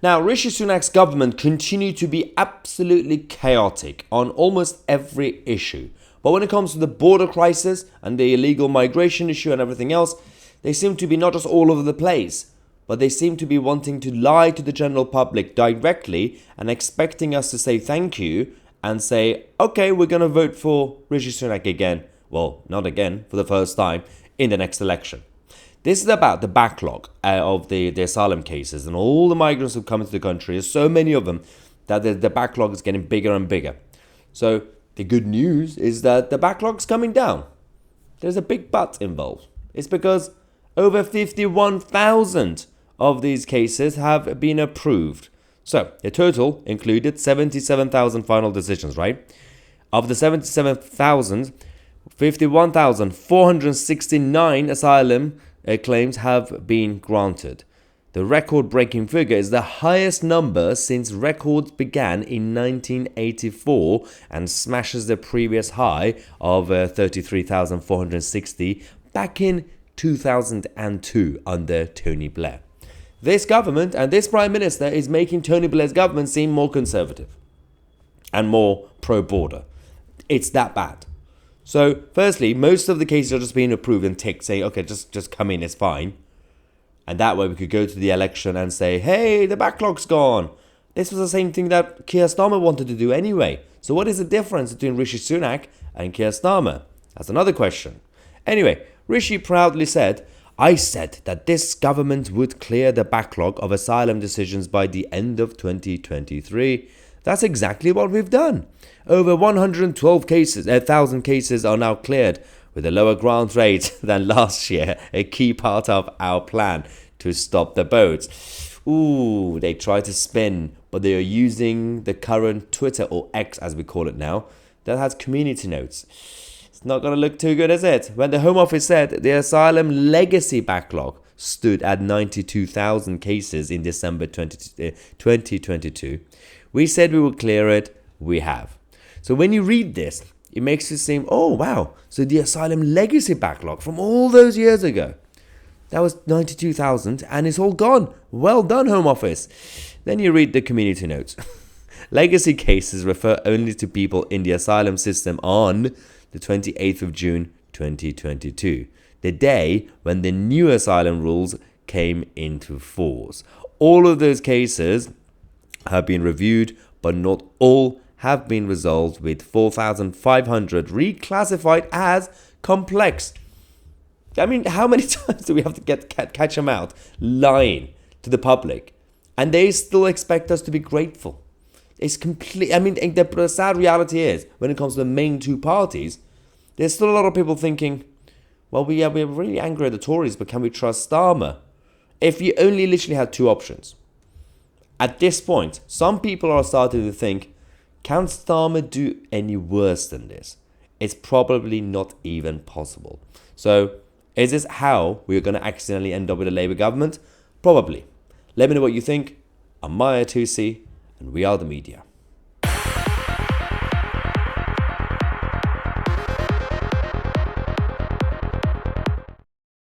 Now, Rishi Sunak's government continued to be absolutely chaotic on almost every issue. But when it comes to the border crisis and the illegal migration issue and everything else, they seem to be not just all over the place, but they seem to be wanting to lie to the general public directly and expecting us to say thank you and say, okay, we're going to vote for Rishi Sunak again. Well, not again, for the first time in the next election. This is about the backlog of the asylum cases and all the migrants who come into the country. There's so many of them that the backlog is getting bigger and bigger. So the good news is that the backlog's coming down. There's a big but involved. It's because over 51,000 of these cases have been approved. So the total included 77,000 final decisions, right? Of the 77,000, 51,469 asylum claims have been granted. The record-breaking figure is the highest number since records began in 1984 and smashes the previous high of 33,460 back in 2002 under Tony Blair. This government and this Prime Minister is making Tony Blair's government seem more conservative and more pro-border. It's that bad. So, firstly, most of the cases are just being approved and ticked, saying, okay, just come in, it's fine. And that way we could go to the election and say, hey, the backlog's gone. This was the same thing that Keir Starmer wanted to do anyway. So what is the difference between Rishi Sunak and Keir Starmer? That's another question. Anyway, Rishi proudly said, I said that this government would clear the backlog of asylum decisions by the end of 2023. That's exactly what we've done. Over 112,000 cases are now cleared with a lower grant rate than last year, a key part of our plan to stop the boats. Ooh, they try to spin, but they are using the current Twitter, or X as we call it now, that has community notes. It's not going to look too good, is it? When the Home Office said the asylum legacy backlog stood at 92,000 cases in December 2022, we said we would clear it, we have. So when you read this, it makes it seem, oh wow, so the asylum legacy backlog from all those years ago, that was 92,000 and it's all gone. Well done, Home Office. Then you read the community notes. Legacy cases refer only to people in the asylum system on the 28th of June 2022, the day when the new asylum rules came into force. All of those cases have been reviewed, but not all have been resolved, with 4,500 reclassified as complex. I mean, how many times do we have to catch them out lying to the public? And they still expect us to be grateful. It's complete. I mean, the sad reality is, when it comes to the main two parties, there's still a lot of people thinking, well, we're really angry at the Tories, but can we trust Starmer? If you only literally had two options. At this point, some people are starting to think, can Starmer do any worse than this? It's probably not even possible. So, is this how we're going to accidentally end up with a Labour government? Probably. Let me know what you think. I'm Tousi, and we are the media.